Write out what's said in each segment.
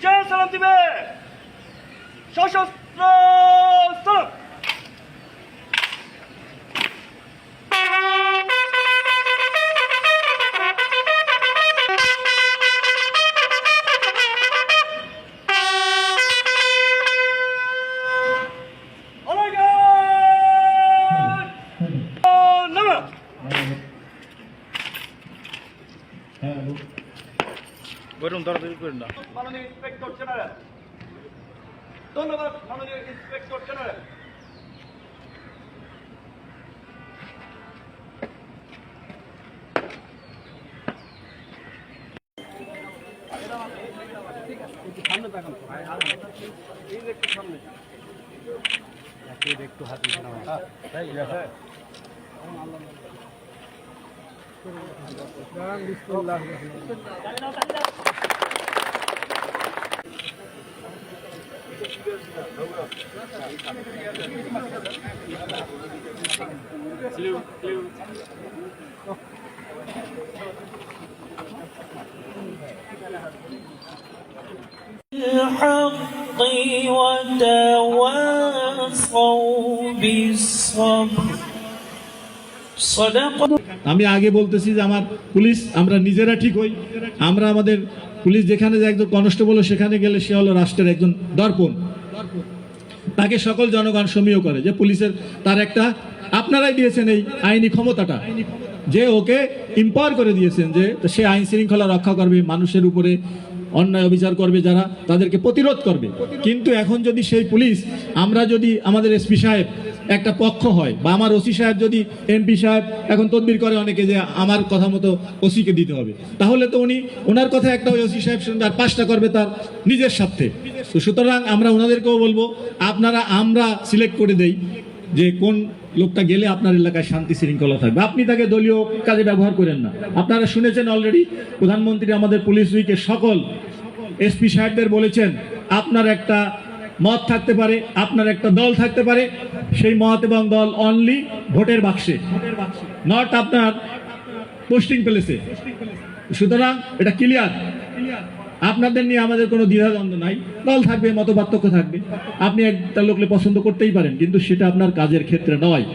जय सलाम दिबे सशस्त्र सलाम। গরম দরকারি করেন না। মাননীয় ইন্সপেক্টর জেনারেল, ধন্যবাদ মাননীয় ইন্সপেক্টর জেনারেল। একটু হাত দিয়ে الحق وتواصوا بالصبر صدق। আমি আগে বলতেছি যে আমার পুলিশ আমরা নিজেরা ঠিক হই। আমরা আমাদের পুলিশ যেখানে যে একজন কনস্টেবল সেখানে গেলে সে হলো রাষ্ট্রের একজন দর্পণ। তাকে সকল জনগণ সমীহ করে যে পুলিশের তার একটা আপনারাই দিয়েছেন এই আইনি ক্ষমতাটা, যে ওকে এম্পাওয়ার করে দিয়েছেন যে সে আইন শৃঙ্খলা রক্ষা করবে, মানুষের উপরে অন্যায় অবিচার করবে যারা তাদেরকে প্রতিরোধ করবে। কিন্তু এখন যদি সেই পুলিশ আমরা যদি আমাদের এসপি সাহেব একটা পক্ষ হয় বা আমার ওসি সাহেব যদি এমপি সাহেব এখন তদবির করে অনেকে যে আমার কথা মতো ওসিকে দিতে হবে, তাহলে তো উনি ওনার কথা একটা ওসি সাহেব শুনবে আর 5টা করবে তার নিজের স্বার্থে। তো সুতরাং আমরা ওনাদেরকেও বলবো আপনারা আমরা সিলেক্ট করে দেই যে কোন লোকটা গেলে আপনার এলাকায় শান্তি শৃঙ্খলা থাকবে। আপনি তাকে দলীয় কাজে ব্যবহার করেন না। আপনারা শুনেছেন অলরেডি প্রধানমন্ত্রী আমাদের পুলিশ উইকে সকল এসপি সাহেবদের বলেছেন আপনার একটা মত থাকতে পারে, আপনার একটা দল থাকতে পারে, সেই মত এবং দল অনলি ভোটের বাক্সে, নট আপনার পোস্টিং প্লেসে। সুতরাং এটা ক্লিয়ার। আপনাদের নিয়ে আমাদের কোনো দ্বিধাদ্বন্দ্ব নাই। দল থাকবে, মত পার্থক্য থাকবে, আপনি একটা লোককে পছন্দ করতেই পারেন, কিন্তু সেটা আপনার কাজের ক্ষেত্রে নয়।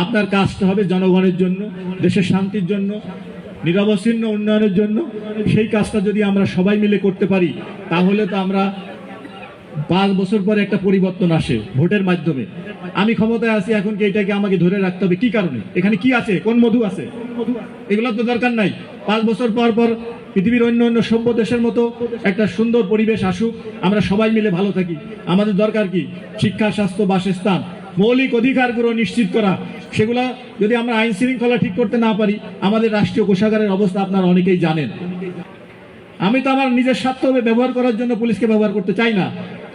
আপনার কাজটা হবে জনগণের জন্য, দেশের শান্তির জন্য, নিরবচ্ছিন্ন উন্নয়নের জন্য। সেই কাজটা যদি আমরা সবাই মিলে করতে পারি তাহলে তো আমরা 5 বছর পরে একটা পরিবর্তন আসে ভোটের মাধ্যমে। আমি ক্ষমতায় আছি এখন কি এটাকে আমাকে ধরে রাখতে হবে কি কারণে? এখানে কি আছে? কোন মধু আছে? এগুলো তো দরকার নাই। 5 বছর পর পর পৃথিবীর অন্য অন্য সভ্য দেশের মতো একটা সুন্দর পরিবেশ আসুক, আমরা সবাই মিলে ভালো থাকি। আমাদের দরকার কি? শিক্ষা, স্বাস্থ্য, বাসস্থান, মৌলিক অধিকারগুলো নিশ্চিত করা। সেগুলা যদি আমরা আইন শৃঙ্খলা ঠিক করতে না পারি, আমাদের রাষ্ট্রীয় কোষাগারের অবস্থা আপনারা অনেকেই জানেন। আমি তো আমার নিজের স্বার্থ ব্যবহার করার জন্য পুলিশকে ব্যবহার করতে চাই না,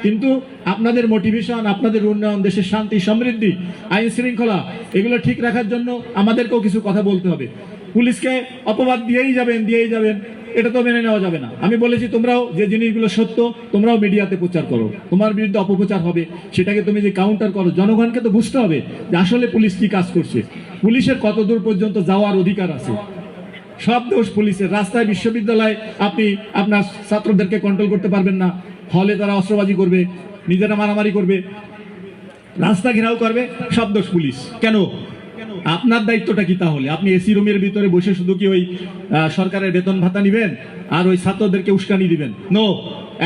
কিন্তু আপনাদের মোটিভেশন, আপনাদের উন্নয়ন, দেশের শান্তি, সমৃদ্ধি, আইন শৃঙ্খলা এগুলো ঠিক রাখার জন্য আমাদেরকেও কিছু কথা বলতে হবে। পুলিশকে অপবাদ দিয়েই যাবেন এটা তো মেনে নেওয়া যাবে না। আমি বলেছি তোমরাও যে জিনিসগুলো সত্য তোমরাও মিডিয়াতে প্রচার করো, তোমার বিরুদ্ধে অপপ্রচার হবে, সেটাকে তুমি যে কাউন্টার করো। জনগণকে তো বুঝতে হবে যে আসলে পুলিশ কি কাজ করছে, পুলিশের কত দূর পর্যন্ত যাওয়ার অধিকার আছে। সব দোষ পুলিশের। রাস্তায়, বিশ্ববিদ্যালয়ে আপনি আপনার ছাত্রদেরকে কন্ট্রোল করতে পারবেন না, হলে তারা অস্ত্রবাজি করবে, নিজেরা মারামারি করবে, রাস্তা ঘেরাও করবে, সব দোষ পুলিশ। কেন? আপনার দায়িত্বটা কি তাহলে? আপনি এসি রুমের ভিতরে বসে শুধু কি ওই সরকারের বেতন ভাতা নিবেন আর ওই ছাত্রদেরকে উস্কানি দিবেন? নো।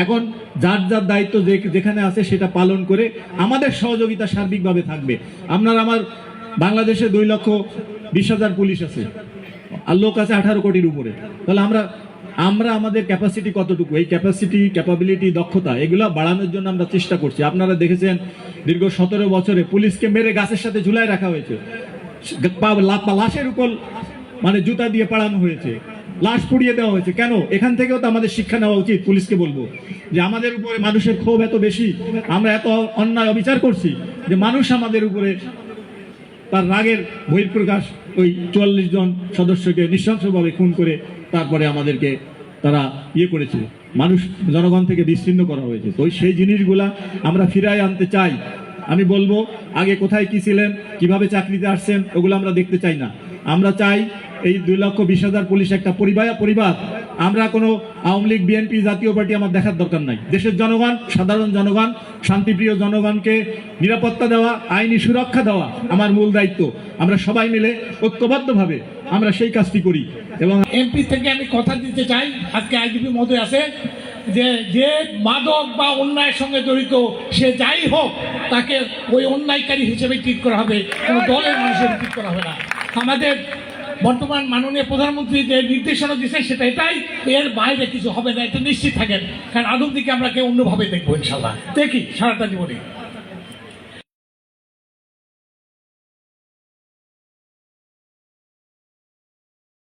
এখন যার যার দায়িত্ব যেখানে আছে সেটা পালন করে আমাদের সহযোগিতা সার্বিকভাবে থাকবে। আপনার আমার বাংলাদেশে 2,20,000 পুলিশ আছে আর লোক আছে 18 কোটির উপরে। তাহলে আমরা আমাদের ক্যাপাসিটি কতটুকু, এই ক্যাপাসিটি, ক্যাপাবিলিটি, দক্ষতা এগুলো বাড়ানোর জন্য আমরা চেষ্টা করছি। আপনারা দেখেছেন দীর্ঘ 17 বছরে পুলিশকে মেরে গাছের সাথে ঝুলায় রাখা হয়েছে, লাশের উপর মানে জুতা দিয়ে পাড়ানো হয়েছে, লাশ পুড়িয়ে দেওয়া হয়েছে কেন? এখান থেকেও তো আমাদের শিক্ষা নেওয়া উচিত। পুলিশকে বলবো যে আমাদের উপরে মানুষের ক্ষোভ এত বেশি, আমরা এত অন্যায় অবিচার করছি যে মানুষ আমাদের উপরে তার রাগের বহিঃপ্রকাশ ওই 44 জন সদস্যকে নৃশংসভাবে খুন করে তারপরে আমাদেরকে তারা করেছে, মানুষ জনগণ থেকে বিচ্ছিন্ন করা হয়েছে। তো সেই জিনিসগুলা আমরা ফিরায় আনতে চাই। আমি বলবো আগে কোথায় কি ছিলেন, কিভাবে চাকরিতে আসছেন, ওগুলো আমরা দেখতে চাই না। আমরা চাই এই 2,20,000 পুলিশ একটা পরিবার। আমরা কোনো আওয়ামী লীগ, বিএনপি, জাতীয় পার্টি আমার দেখার দরকার নাই। দেশের জনগণ, সাধারণ জনগণ, শান্তিপ্রিয় জনগণকে নিরাপত্তা দেওয়া, আইনি সুরক্ষা দেওয়া আমার মূল দায়িত্ব। আমরা সবাই মিলে ঐক্যবদ্ধভাবে আমরা সেই কাজটি করি। এবং এমপি থেকে আমি কথা দিতে চাই, আজকে আইজিপি মহোদয় আছে, যে মাদক বা অন্যায়ের সঙ্গে জড়িত সে যাই হোক তাকে ওই অন্যায়কারী হিসেবে ট্রিট করা হবে, কোনো দলের মানুষের ট্রিট করা হবে না। আমাদের বর্তমান মাননীয় প্রধানমন্ত্রী যে নির্দেশনা দিচ্ছেন সেটা এটাই, এর বাইরে কিছু হবে না, এটা নিশ্চিত থাকেন। কারণ আদম দিকে আমরা কেউ অন্যভাবে দেখবো ইনশাল্লাহ, দেখি সারাটা জীবনে।